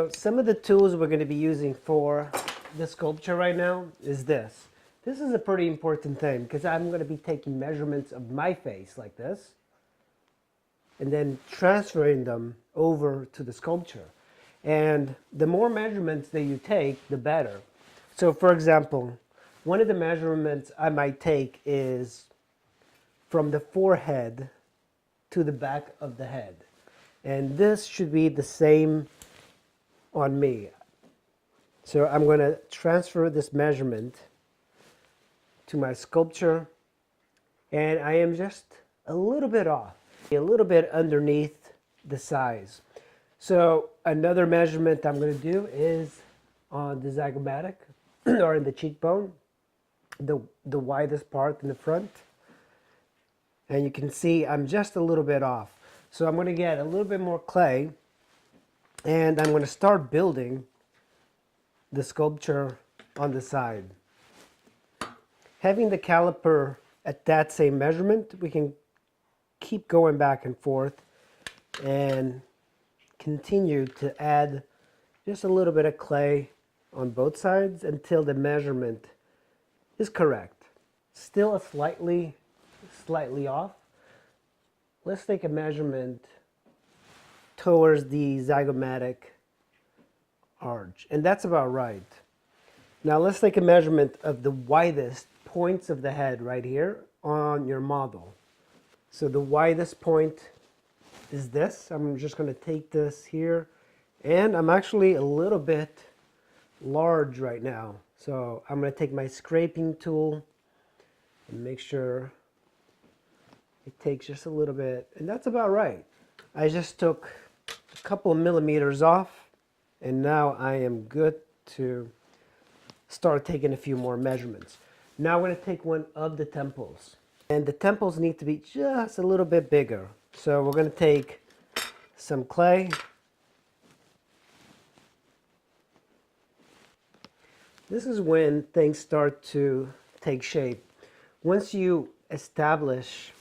So some of the tools we're going to be using for the sculpture right now is this. This is a pretty important thing because I'm going to be taking measurements of my face like this and then transferring them over to the sculpture. And the more measurements that you take, the better. So for example, one of the measurements I might take is from the forehead to the back of the head. And this should be the same on me. So I'm going to transfer this measurement to my sculpture, and I am just a little bit off, a little bit underneath the size. So another measurement I'm going to do is on the zygomatic or in the cheekbone, the widest part in the front. And you can see I'm just a little bit off. So I'm going to get a little bit more clay and I'm going to start building the sculpture on the side. Having the caliper at that same measurement, we can keep going back and forth and continue to add just a little bit of clay on both sides until the measurement is correct. Still a slightly off. Let's take a measurement towards the zygomatic arch, and that's about right. Now let's take a measurement of the widest points of the head right here on your model. So the widest point is this. I'm just going to take this here, and I'm actually a little bit large right now. So I'm going to take my scraping tool and make sure it takes just a little bit, and that's about right. I just took a couple of millimeters off, and now I am good to start taking a few more measurements. Now I'm going to take one of the temples, and the temples need to be just a little bit bigger. So we're going to take some clay. This is when things start to take shape. Once you establish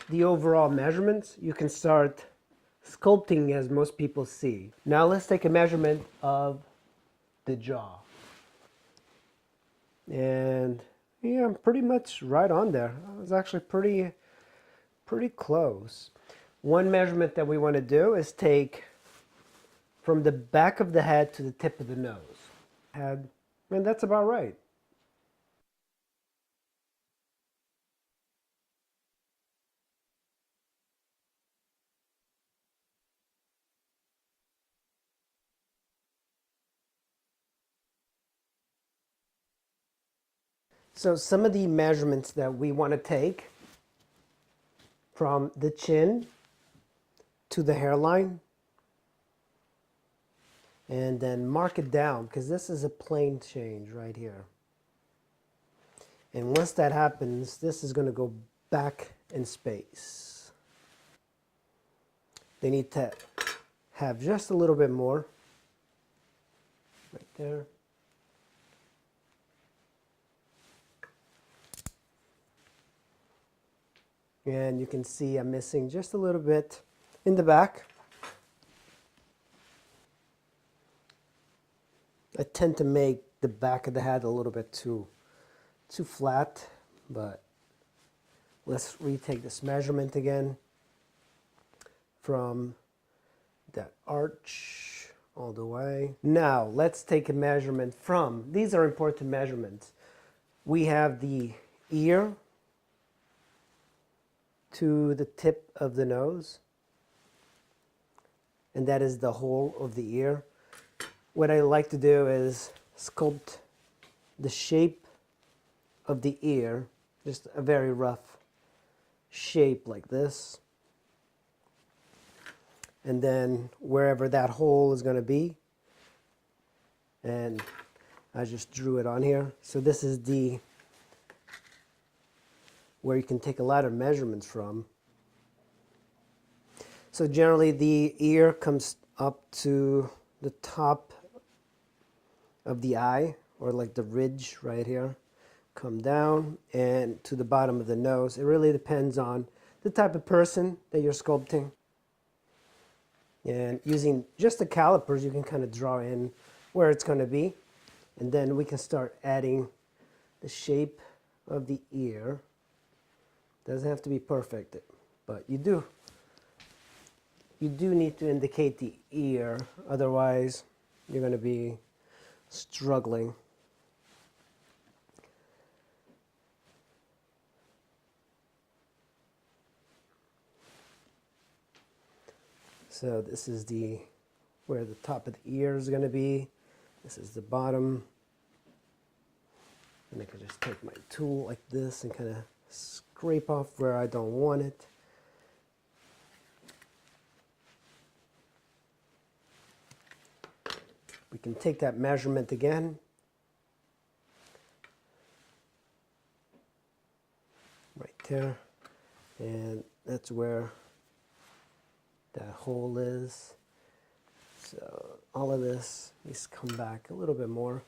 the overall measurements, you can start sculpting as most people see. Now let's take a measurement of the jaw. And yeah, I'm pretty much right on there. I was actually pretty close. One measurement that we want to do is take from the back of the head to the tip of the nose. And that's about right. So some of the measurements that we want to take from the chin to the hairline, and then mark it down because this is a plane change right here. And once that happens, this is going to go back in space. They need to have just a little bit more right there. And you can see I'm missing just a little bit in the back. I tend to make the back of the head a little bit too flat, but let's retake this measurement again from that arch all the way. Now let's take a measurement from, these are important measurements. We have the ear to the tip of the nose, and that is the whole of the ear. What I like to do is sculpt the shape of the ear, just a very rough shape like this. And then wherever that hole is going to be, and I just drew it on here. So this is the where you can take a lot of measurements from. So generally the ear comes up to the top of the eye, or like the ridge right here, come down and to the bottom of the nose. It really depends on the type of person that you're sculpting. And using just the calipers, you can kind of draw in where it's going to be. And then we can start adding the shape of the ear. Doesn't have to be perfect, but you do need to indicate the ear, otherwise you're going to be struggling. So this is where the top of the ear is going to be. This is the bottom. And I can just take my tool like this and kind of scrape off where I don't want it. We can take that measurement again. Right there. And that's where that hole is. So all of this needs to come back a little bit more.